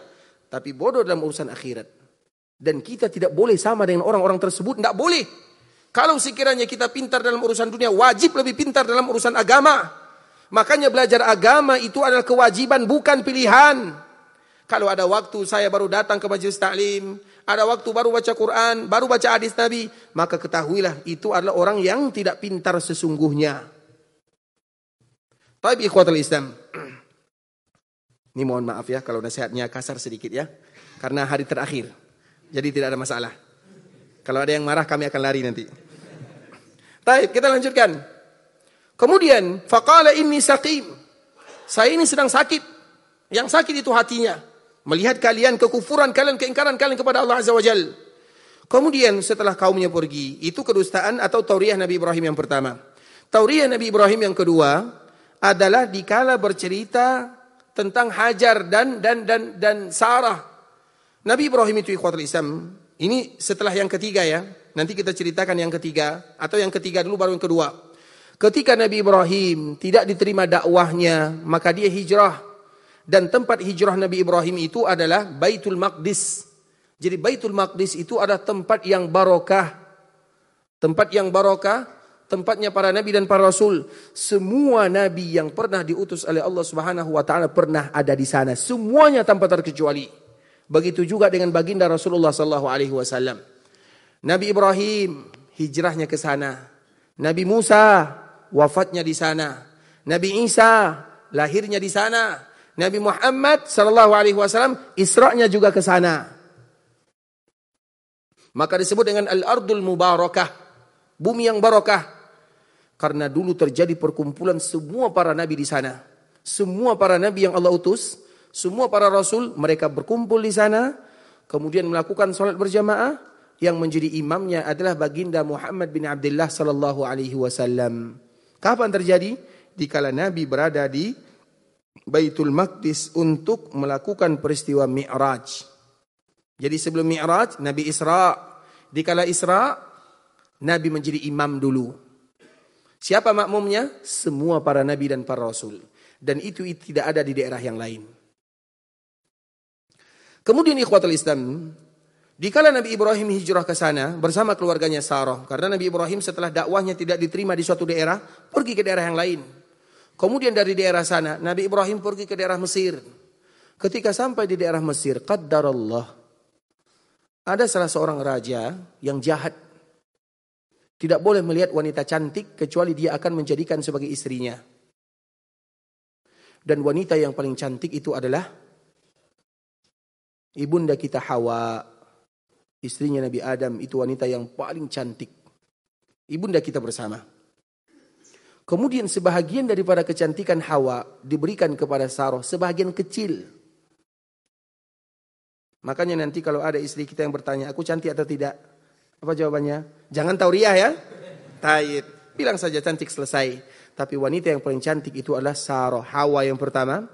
tapi bodoh dalam urusan akhirat. Dan kita tidak boleh sama dengan orang-orang tersebut. Tidak boleh. Kalau sekiranya kita pintar dalam urusan dunia, wajib lebih pintar dalam urusan agama. Makanya belajar agama itu adalah kewajiban, bukan pilihan. Kalau ada waktu saya baru datang ke majelis taklim, ada waktu baru baca Quran, baru baca hadis Nabi, maka ketahuilah itu adalah orang yang tidak pintar sesungguhnya. Tapi ikhwatul Islam, ini mohon maaf ya kalau nasihatnya kasar sedikit ya, karena hari terakhir, jadi tidak ada masalah. Kalau ada yang marah kami akan lari nanti. Baik, kita lanjutkan. Kemudian, faqala inni saqim. Saya ini sedang sakit. Yang sakit itu hatinya. Melihat kalian, kekufuran kalian, keingkaran kalian kepada Allah Azza wa Jal. Kemudian setelah kaumnya pergi, itu kedustaan atau tauriah Nabi Ibrahim yang pertama. Tauriah Nabi Ibrahim yang kedua adalah dikala bercerita tentang Hajar dan Sarah. Nabi Ibrahim itu ikhwatul Islam. Ini setelah yang ketiga ya. Nanti kita ceritakan yang ketiga. Atau yang ketiga dulu baru yang kedua. Ketika Nabi Ibrahim tidak diterima dakwahnya, maka dia hijrah. Dan tempat hijrah Nabi Ibrahim itu adalah Baitul Maqdis. Jadi Baitul Maqdis itu adalah tempat yang barokah. Tempat yang barokah, tempatnya para nabi dan para rasul. Semua nabi yang pernah diutus oleh Allah Subhanahu wa taala pernah ada di sana. Semuanya tanpa terkecuali. Begitu juga dengan baginda Rasulullah sallallahu alaihi wasallam. Nabi Ibrahim hijrahnya ke sana. Nabi Musa wafatnya di sana. Nabi Isa lahirnya di sana. Nabi Muhammad sallallahu alaihi wasallam Isra'nya juga ke sana. Maka disebut dengan Al-Ardul Mubarakah, bumi yang barakah. Karena dulu terjadi perkumpulan semua para nabi di sana. Semua para nabi yang Allah utus, semua para rasul, mereka berkumpul di sana, kemudian melakukan salat berjamaah. Yang menjadi imamnya adalah baginda Muhammad bin Abdullah sallallahu alaihi wasallam. Kapan terjadi? Dikala Nabi berada di Baitul Maqdis untuk melakukan peristiwa Mi'raj. Jadi sebelum Mi'raj, Nabi Isra. Dikala Isra, Nabi menjadi imam dulu. Siapa makmumnya? Semua para nabi dan para rasul. Dan itu tidak ada di daerah yang lain. Kemudian ikhwatul Islam, dikala Nabi Ibrahim hijrah ke sana bersama keluarganya Sarah. Karena Nabi Ibrahim setelah dakwahnya tidak diterima di suatu daerah, pergi ke daerah yang lain. Kemudian dari daerah sana, Nabi Ibrahim pergi ke daerah Mesir. Ketika sampai di daerah Mesir, qaddarallah, ada salah seorang raja yang jahat. Tidak boleh melihat wanita cantik kecuali dia akan menjadikan sebagai istrinya. Dan wanita yang paling cantik itu adalah ibunda kita Hawa, istrinya Nabi Adam, itu wanita yang paling cantik. Ibunda kita bersama. Kemudian sebahagian daripada kecantikan Hawa diberikan kepada Sarah, sebahagian kecil. Makanya nanti kalau ada istri kita yang bertanya, aku cantik atau tidak? Apa jawabannya? Jangan tauriah ya. Taib. Bilang saja cantik, selesai. Tapi wanita yang paling cantik itu adalah Sarah, Hawa yang pertama.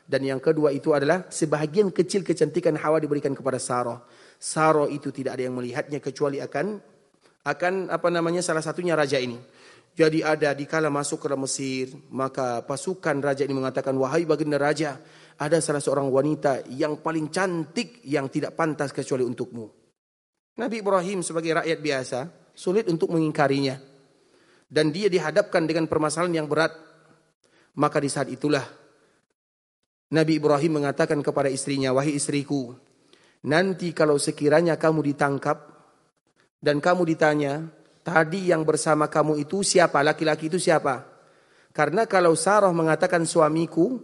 Dan yang kedua itu adalah sebahagian kecil kecantikan Hawa diberikan kepada Sarah. Sarah itu tidak ada yang melihatnya kecuali akan salah satunya raja ini. Jadi ada dikala masuk ke Mesir, maka pasukan raja ini mengatakan, wahai baginda raja, ada salah seorang wanita yang paling cantik yang tidak pantas kecuali untukmu. Nabi Ibrahim sebagai rakyat biasa sulit untuk mengingkarinya. Dan dia dihadapkan dengan permasalahan yang berat. Maka di saat itulah Nabi Ibrahim mengatakan kepada istrinya, wahai istriku, nanti kalau sekiranya kamu ditangkap dan kamu ditanya, tadi yang bersama kamu itu siapa? Laki-laki itu siapa? Karena kalau Sarah mengatakan suamiku,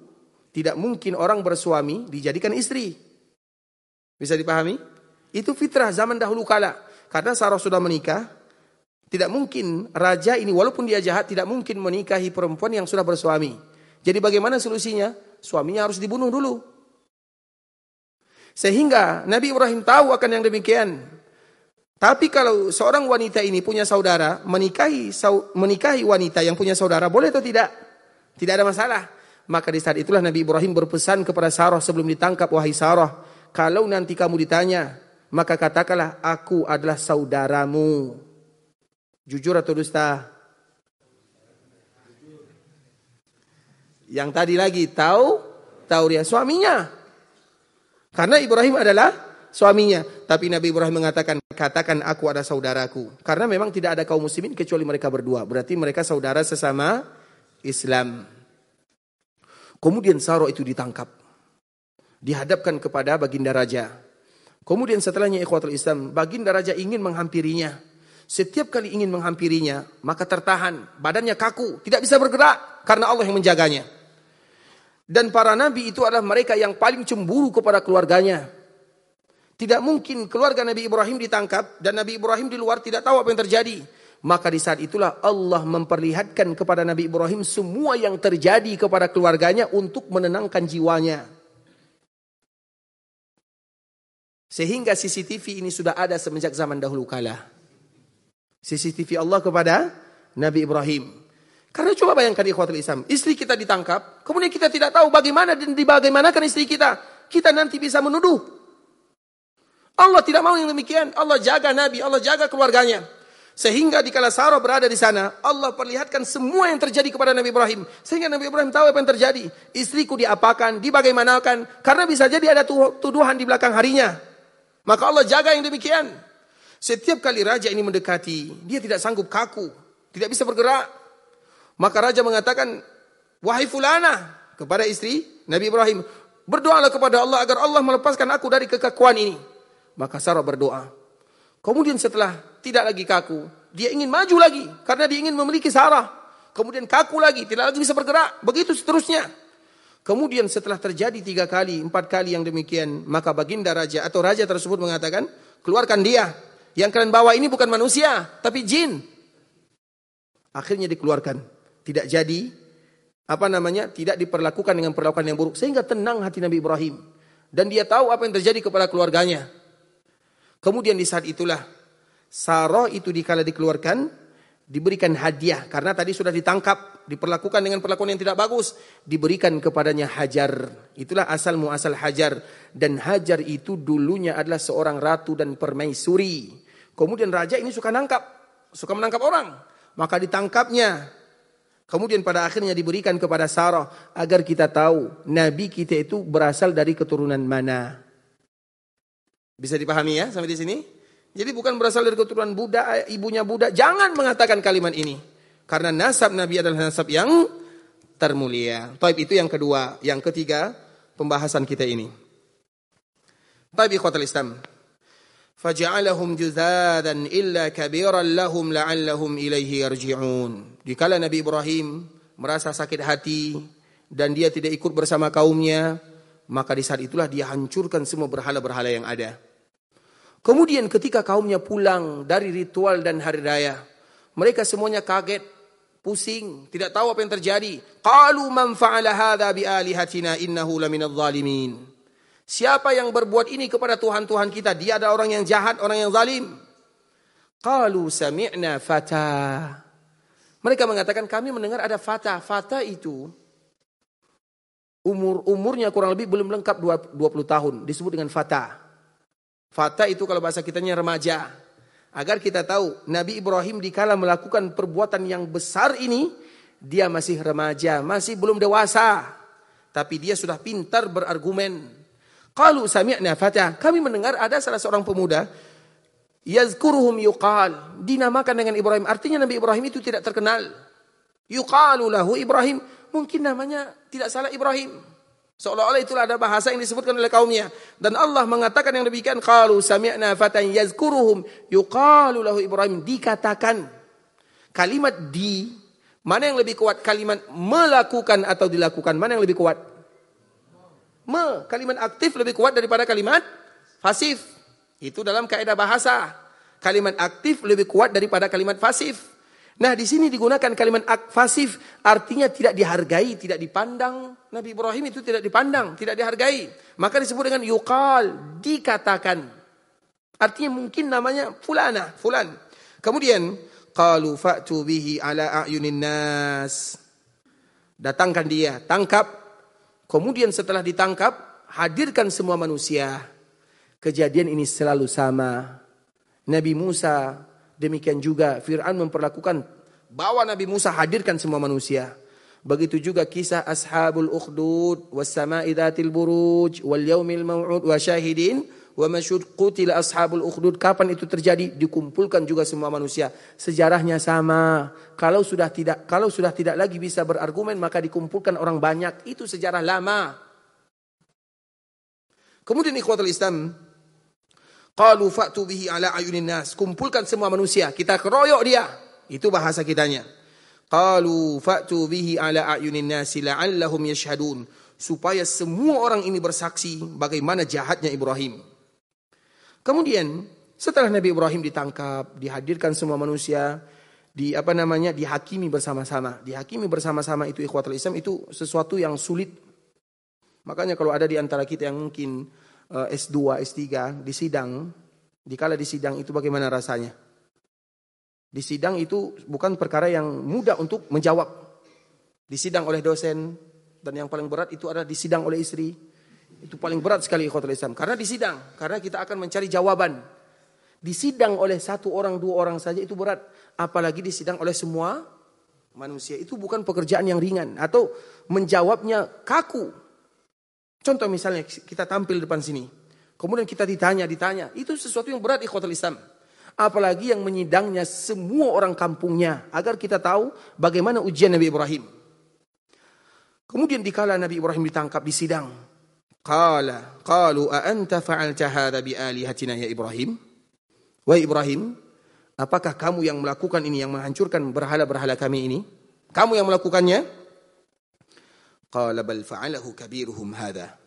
tidak mungkin orang bersuami dijadikan istri. Bisa dipahami? Itu fitrah zaman dahulu kala. Karena Sarah sudah menikah, tidak mungkin raja ini walaupun dia jahat tidak mungkin menikahi perempuan yang sudah bersuami. Jadi bagaimana solusinya? Suaminya harus dibunuh dulu. Sehingga Nabi Ibrahim tahu akan yang demikian. Tapi kalau seorang wanita ini punya saudara, menikahi wanita yang punya saudara, boleh atau tidak? Tidak ada masalah. Maka di saat itulah Nabi Ibrahim berpesan kepada Sarah sebelum ditangkap, wahai Sarah, kalau nanti kamu ditanya, maka katakanlah aku adalah saudaramu. Jujur atau dusta? Yang tadi lagi tahu dia suaminya. Karena Ibrahim adalah suaminya. Tapi Nabi Ibrahim mengatakan, katakan aku ada saudaraku. Karena memang tidak ada kaum muslimin kecuali mereka berdua. Berarti mereka saudara sesama Islam. Kemudian Sarah itu ditangkap. Dihadapkan kepada baginda raja. Kemudian setelahnya ikhwatul Islam, baginda raja ingin menghampirinya. Setiap kali ingin menghampirinya, maka tertahan. Badannya kaku, tidak bisa bergerak. Karena Allah yang menjaganya. Dan para nabi itu adalah mereka yang paling cemburu kepada keluarganya. Tidak mungkin keluarga Nabi Ibrahim ditangkap dan Nabi Ibrahim di luar tidak tahu apa yang terjadi. Maka di saat itulah Allah memperlihatkan kepada Nabi Ibrahim semua yang terjadi kepada keluarganya untuk menenangkan jiwanya. Sehingga CCTV ini sudah ada semenjak zaman dahulu kala. CCTV Allah kepada Nabi Ibrahim. Karena coba bayangkan ikhwatul Islam, istri kita ditangkap, kemudian kita tidak tahu bagaimana dan dibagaimanakan istri kita. Kita nanti bisa menuduh. Allah tidak mau yang demikian. Allah jaga Nabi, Allah jaga keluarganya. Sehingga dikala Sarah berada di sana, Allah perlihatkan semua yang terjadi kepada Nabi Ibrahim. Sehingga Nabi Ibrahim tahu apa yang terjadi. Istriku diapakan, dibagaimanakan. Karena bisa jadi ada tuduhan di belakang harinya. Maka Allah jaga yang demikian. Setiap kali raja ini mendekati, dia tidak sanggup kaku, tidak bisa bergerak. Maka raja mengatakan, wahai fulana, kepada istri Nabi Ibrahim, berdoalah kepada Allah agar Allah melepaskan aku dari kekakuan ini. Maka Sarah berdoa. Kemudian setelah tidak lagi kaku, dia ingin maju lagi karena dia ingin memiliki Sarah. Kemudian kaku lagi, tidak lagi bisa bergerak. Begitu seterusnya. Kemudian setelah terjadi 3 kali, 4 kali yang demikian, maka baginda raja atau raja tersebut mengatakan, keluarkan dia. Yang kalian bawa ini bukan manusia, tapi jin. Akhirnya dikeluarkan. Tidak jadi, tidak diperlakukan dengan perlakuan yang buruk. Sehingga tenang hati Nabi Ibrahim. Dan dia tahu apa yang terjadi kepada keluarganya. Kemudian di saat itulah, Sarah itu dikala dikeluarkan, diberikan hadiah. Karena tadi sudah ditangkap, diperlakukan dengan perlakuan yang tidak bagus. Diberikan kepadanya Hajar. Itulah asal muasal Hajar. Dan Hajar itu dulunya adalah seorang ratu dan permaisuri. Kemudian raja ini suka menangkap orang. Maka ditangkapnya. Kemudian pada akhirnya diberikan kepada Sarah. Agar kita tahu, Nabi kita itu berasal dari keturunan mana. Bisa dipahami ya sampai di sini? Jadi bukan berasal dari keturunan Buddha, ibunya Buddha. Jangan mengatakan kalimat ini. Karena nasab Nabi adalah nasab yang termulia. Taib itu yang kedua. Yang ketiga, pembahasan kita ini. Taib ikhwatal Islam. Faja'alahum juzadan illa kabiran lahum la'allahum ilaihi yarji'un. Dikala Nabi Ibrahim merasa sakit hati dan dia tidak ikut bersama kaumnya, maka di saat itulah dia hancurkan semua berhala-berhala yang ada. Kemudian ketika kaumnya pulang dari ritual dan hari raya, mereka semuanya kaget, pusing, tidak tahu apa yang terjadi. Qalu man fa'ala hadza bi alihatina innahu laminadh dhalimin. Siapa yang berbuat ini kepada Tuhan-Tuhan kita? Dia ada orang yang jahat, orang yang zalim. Qalu sami'na fata. Mereka mengatakan kami mendengar ada fata. Fata itu umurnya kurang lebih belum lengkap 20 tahun. Disebut dengan fata. Fata itu kalau bahasa kitanya remaja. Agar kita tahu Nabi Ibrahim dikala melakukan perbuatan yang besar ini, dia masih remaja, masih belum dewasa. Tapi dia sudah pintar berargumen. Qalu sami'na fata. Kami mendengar ada salah seorang pemuda, yazkuruhum yuqal, dinamakan dengan Ibrahim. Artinya Nabi Ibrahim itu tidak terkenal. Yuqalu lahu Ibrahim. Mungkin namanya tidak salah Ibrahim. Seolah-olah itulah ada bahasa yang disebutkan oleh kaumnya. Dan Allah mengatakan yang demikian. Qalu sami'na fatan yazkuruhum yuqalu lahu Ibrahim. Dikatakan. Kalimat di. Mana yang lebih kuat? Kalimat melakukan atau dilakukan. Mana yang lebih kuat? Kalimat aktif lebih kuat daripada kalimat pasif. Itu dalam kaidah bahasa. Kalimat aktif lebih kuat daripada kalimat pasif. Nah di sini digunakan kalimat pasif. Artinya tidak dihargai, tidak dipandang. Nabi Ibrahim itu tidak dipandang, tidak dihargai. Maka disebut dengan yuqal, dikatakan. Artinya mungkin namanya fulana, fulan. Kemudian, qalu fa'tu bihi ala a'yunin nas. Datangkan dia, tangkap. Kemudian setelah ditangkap, hadirkan semua manusia. Kejadian ini selalu sama. Nabi Musa, demikian juga Fir'aun memperlakukan, bawa Nabi Musa hadirkan semua manusia. Begitu juga kisah ashabul ukhdud, was-sama'i dhatil buruj, wal yaumil maw'ud, wa syahidin, wa masyhud qutila ashabul ukhdud. Kapan itu terjadi? Dikumpulkan juga semua manusia. Sejarahnya sama. Kalau sudah tidak lagi bisa berargumen, maka dikumpulkan orang banyak. Itu sejarah lama. Kemudian ikhwatul Islam, qalu fa'tu bihi ala ayunin nas. Kumpulkan semua manusia, kita keroyok dia. Itu bahasa kitanya. Qalu fa'tu bihi ala ayunin nas la'allahum yashhadun. Supaya semua orang ini bersaksi bagaimana jahatnya Ibrahim. Kemudian setelah Nabi Ibrahim ditangkap, dihadirkan semua manusia, dihakimi bersama-sama. Dihakimi bersama-sama itu ikhwatul Islam itu sesuatu yang sulit. Makanya kalau ada di antara kita yang mungkin S2, S3 di sidang, dikala di sidang itu bagaimana rasanya? Di sidang itu bukan perkara yang mudah untuk menjawab. Disidang oleh dosen, dan yang paling berat itu adalah disidang oleh istri. Itu paling berat sekali ikhwatul Islam. Karena disidang, karena kita akan mencari jawaban. Disidang oleh 1 orang, 2 orang saja itu berat. Apalagi disidang oleh semua manusia. Itu bukan pekerjaan yang ringan. Atau menjawabnya kaku. Contoh misalnya kita tampil depan sini. Kemudian kita ditanya. Itu sesuatu yang berat ikhwatul Islam. Apalagi yang menyidangnya semua orang kampungnya. Agar kita tahu bagaimana ujian Nabi Ibrahim. Kemudian dikala Nabi Ibrahim ditangkap di sidang. Qalu a anta fa'alta hadha bi alihatina ya Ibrahim? Wahai Ibrahim, apakah kamu yang melakukan ini, yang menghancurkan berhala-berhala kami ini? Kamu yang melakukannya? Qala bal fa'alahu kabiruhum hadha.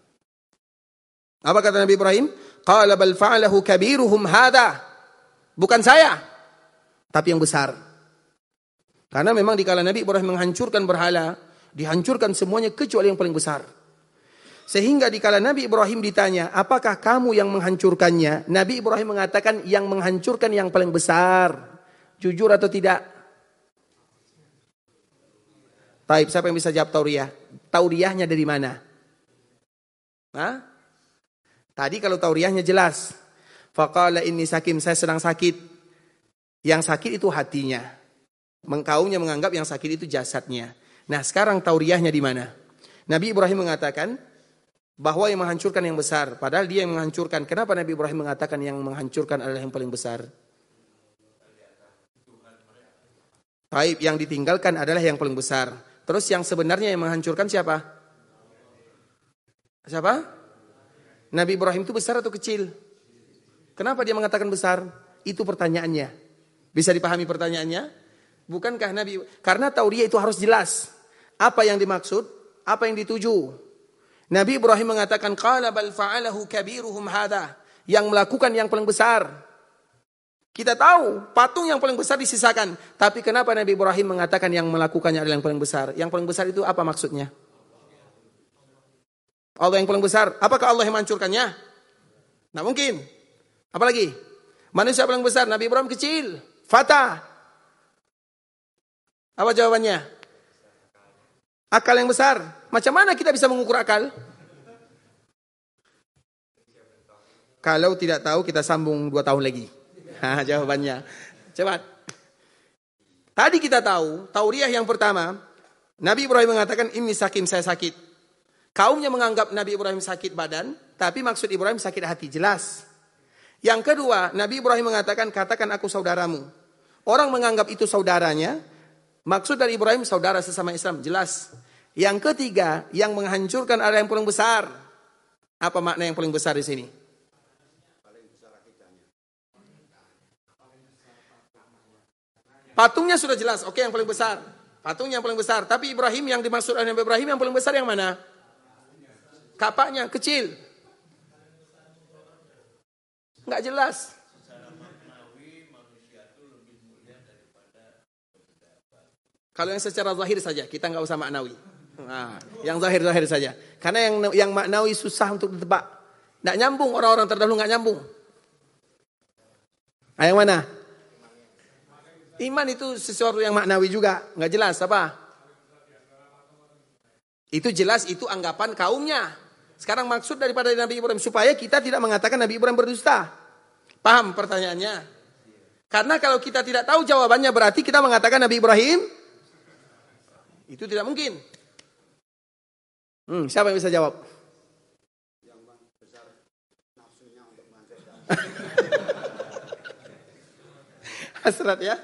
Apa kata Nabi Ibrahim? Qala bal fa'alahu kabiruhum hadha. Bukan saya, tapi yang besar. Karena memang dikala Nabi Ibrahim menghancurkan berhala, dihancurkan semuanya kecuali yang paling besar. Sehingga dikala Nabi Ibrahim ditanya, apakah kamu yang menghancurkannya? Nabi Ibrahim mengatakan yang menghancurkan yang paling besar. Jujur atau tidak? Taib, siapa yang bisa jawab tauriyah? Tauriyahnya dari mana? Hah? Tadi kalau tauriyahnya jelas. Faqala inni sakim, saya sedang sakit. Yang sakit itu hatinya. Kaumnya menganggap yang sakit itu jasadnya. Nah sekarang tauriyahnya di mana? Nabi Ibrahim mengatakan bahwa yang menghancurkan yang besar. Padahal dia yang menghancurkan. Kenapa Nabi Ibrahim mengatakan yang menghancurkan adalah yang paling besar? Taib, yang ditinggalkan adalah yang paling besar. Terus yang sebenarnya yang menghancurkan siapa? Siapa? Nabi Ibrahim itu besar atau kecil? Kenapa dia mengatakan besar? Itu pertanyaannya. Bisa dipahami pertanyaannya? Bukankah Nabi... Karena tauriyah itu harus jelas. Apa yang dimaksud? Apa yang dituju? Nabi Ibrahim mengatakan qala bal fa'alahu kabiruhum hadha, yang melakukan yang paling besar. Kita tahu patung yang paling besar disisakan, tapi kenapa Nabi Ibrahim mengatakan yang melakukannya adalah yang paling besar? Yang paling besar itu apa maksudnya? Allah yang paling besar. Apakah Allah yang menghancurkannya? Tidak mungkin. Apalagi manusia paling besar, Nabi Ibrahim kecil, fata. Apa jawabannya? Akal yang besar. Macam mana kita bisa mengukur akal? Kalau tidak tahu kita sambung 2 tahun lagi. Jawabannya. Cepat. Tadi kita tahu, tauriyah yang pertama, Nabi Ibrahim mengatakan ini sakim, saya sakit. Kaumnya menganggap Nabi Ibrahim sakit badan, tapi maksud Ibrahim sakit hati, jelas. Yang kedua, Nabi Ibrahim mengatakan katakan aku saudaramu. Orang menganggap itu saudaranya, maksud dari Ibrahim saudara sesama Islam, jelas. Yang ketiga, yang menghancurkan adalah yang paling besar. Apa makna yang paling besar di sini? Patungnya sudah jelas, oke yang paling besar. Patungnya yang paling besar. Tapi Ibrahim yang dimaksud oleh Nabi Ibrahim yang paling besar yang mana? Kapaknya kecil. Enggak jelas. Kalau yang secara zahir saja, kita enggak usah maknawi. Nah, yang zahir-zahir saja. Karena yang maknawi susah untuk ditebak. Enggak nyambung, orang-orang terdahulu enggak nyambung. Nah, yang mana? Iman itu sesuatu yang maknawi juga, enggak jelas apa? Itu jelas, itu anggapan kaumnya. Sekarang maksud daripada Nabi Ibrahim supaya kita tidak mengatakan Nabi Ibrahim berdusta. Paham pertanyaannya? Karena kalau kita tidak tahu jawabannya berarti kita mengatakan Nabi Ibrahim itu tidak mungkin. Siapa yang bisa jawab? Yang besar nafsunya untuk menghancurkan. Hasrat ya?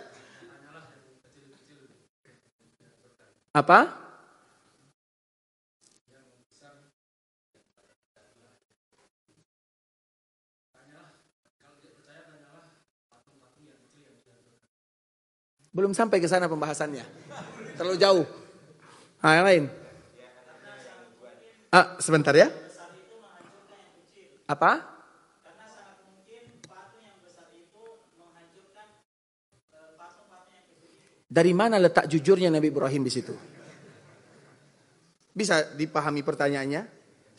Apa? Belum sampai ke sana pembahasannya. Terlalu jauh. Yang lain. Sebentar ya. Apa? Karena sangat mungkin patung yang besar itu menghancurkan patung-patung yang kecil. Dari mana letak jujurnya Nabi Ibrahim di situ? Bisa dipahami pertanyaannya?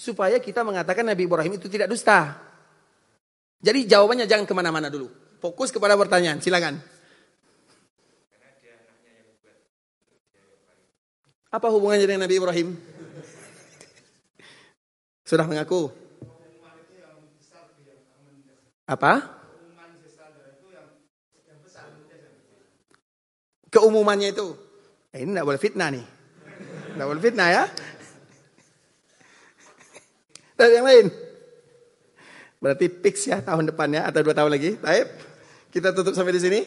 supaya kita mengatakan Nabi Ibrahim itu tidak dusta. Jadi jawabannya jangan kemana-mana dulu. Fokus kepada pertanyaan, silakan. Apa hubungannya dengan Nabi Ibrahim? Sudah mengaku? Apa? Keumumannya itu. Ini tidak boleh fitnah nih. Tidak boleh fitnah ya. Dan yang lain. Berarti fix ya tahun depannya atau 2 tahun lagi. Taib. Kita tutup sampai di sini.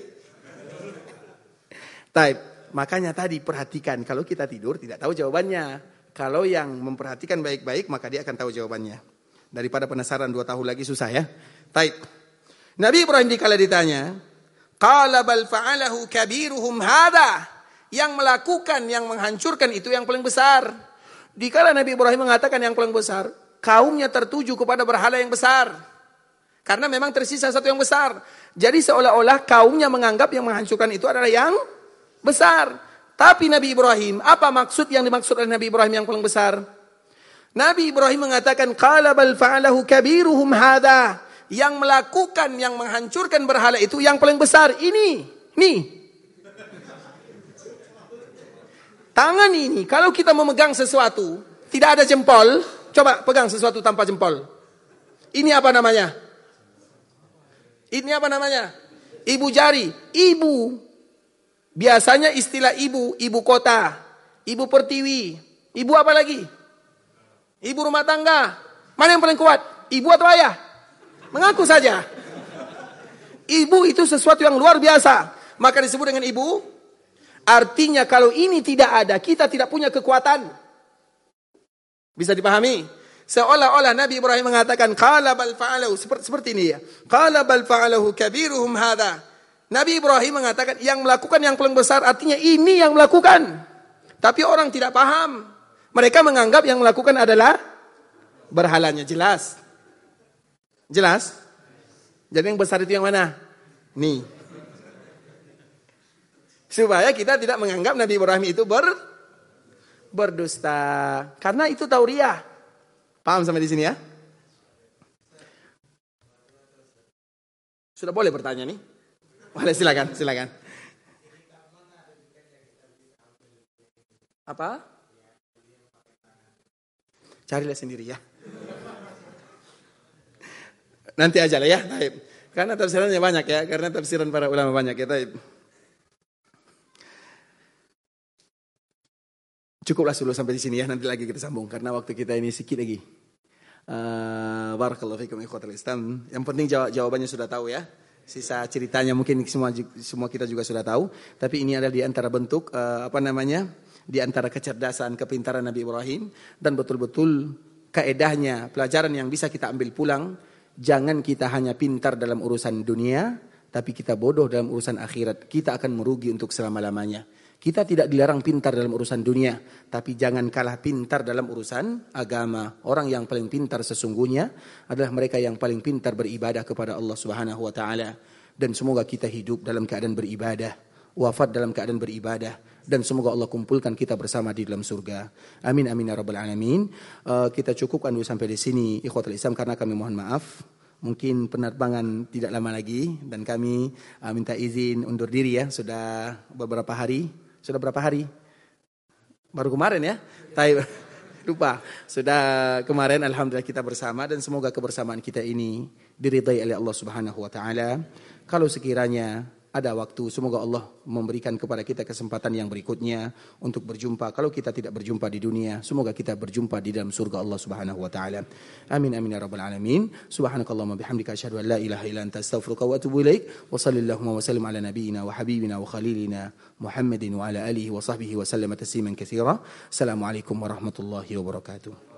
Taib. Makanya tadi perhatikan. Kalau kita tidur tidak tahu jawabannya. Kalau yang memperhatikan baik-baik maka dia akan tahu jawabannya. Daripada penasaran 2 tahun lagi susah ya. Taib. Nabi Ibrahim dikala ditanya. Qala bal fa'alahu kabiruhum hadha. Yang melakukan, yang menghancurkan itu yang paling besar. Dikala Nabi Ibrahim mengatakan yang paling besar, kaumnya tertuju kepada berhala yang besar. Karena memang tersisa satu yang besar. Jadi seolah-olah kaumnya menganggap yang menghancurkan itu adalah yang besar. Tapi Nabi Ibrahim, apa maksud yang dimaksud oleh Nabi Ibrahim yang paling besar? Nabi Ibrahim mengatakan, qala bal fa'alahu kabiruhum hadha. Yang melakukan, yang menghancurkan berhala itu yang paling besar. Ini. Tangan ini, kalau kita memegang sesuatu, tidak ada jempol, coba pegang sesuatu tanpa jempol. Ini apa namanya? Ini apa namanya? Ibu jari. Ibu. Biasanya istilah ibu kota, ibu pertiwi, ibu apa lagi? Ibu rumah tangga. Mana yang paling kuat? Ibu atau ayah? Mengaku saja. Ibu itu sesuatu yang luar biasa. Maka disebut dengan ibu. Artinya kalau ini tidak ada, kita tidak punya kekuatan. Bisa dipahami? Seolah-olah Nabi Ibrahim mengatakan, qala bal fa'alahu, seperti ini ya. Qala bal fa'alahu kabiruhum hadha. Nabi Ibrahim mengatakan yang melakukan yang paling besar, artinya ini yang melakukan. Tapi orang tidak paham. Mereka menganggap yang melakukan adalah berhalanya. Jelas? Jelas? Jadi yang besar itu yang mana? Nih. Supaya kita tidak menganggap Nabi Ibrahim itu berdusta. Karena itu tauriah. Paham sampai di sini ya? Sudah boleh bertanya nih? Boleh, silakan. Apa? Carilah sendiri ya. Nanti aja lah ya. Taib. Karena tafsirannya banyak ya. Karena tafsiran para ulama banyak ya. Taib. Cukuplah dulu sampai di sini ya, nanti lagi kita sambung karena waktu kita ini sedikit lagi. Barakallahu fikum ikhwatal Islam. Yang penting jawabannya sudah tahu ya. Sisa ceritanya mungkin semua kita juga sudah tahu, tapi ini adalah di antara bentuk di antara kecerdasan, kepintaran Nabi Ibrahim dan betul-betul kaedahnya, pelajaran yang bisa kita ambil pulang. Jangan kita hanya pintar dalam urusan dunia, tapi kita bodoh dalam urusan akhirat. Kita akan merugi untuk selama-lamanya. Kita tidak dilarang pintar dalam urusan dunia, tapi jangan kalah pintar dalam urusan agama. Orang yang paling pintar sesungguhnya adalah mereka yang paling pintar beribadah kepada Allah Subhanahu wa taala. Dan semoga kita hidup dalam keadaan beribadah, wafat dalam keadaan beribadah, dan semoga Allah kumpulkan kita bersama di dalam surga. Amin amin ya rabbal alamin. Kita cukupkan dulu sampai di sini ikhwatul Islam karena kami mohon maaf. Mungkin penerbangan tidak lama lagi dan kami minta izin undur diri ya. Sudah beberapa hari. Sudah berapa hari? Baru kemarin ya? Lupa. Sudah kemarin alhamdulillah kita bersama dan semoga kebersamaan kita ini diridai oleh Allah Subhanahu wa taala. Kalau sekiranya ada waktu, semoga Allah memberikan kepada kita kesempatan yang berikutnya untuk berjumpa. Kalau kita tidak berjumpa di dunia, semoga kita berjumpa di dalam surga Allah Subhanahu wa taala. Amin amin ya rabbal alamin. Subhanakallahumma bihamdika asyhadu an la ilaha illa anta astaghfiruka wa atubu ilaik. Wa sallallahu wa sallim ala nabiyyina wa habibina wa khalilina Muhammadin wa ala alihi wa sahbihi wa sallama tasliman katsira. Assalamualaikum warahmatullahi wabarakatuh.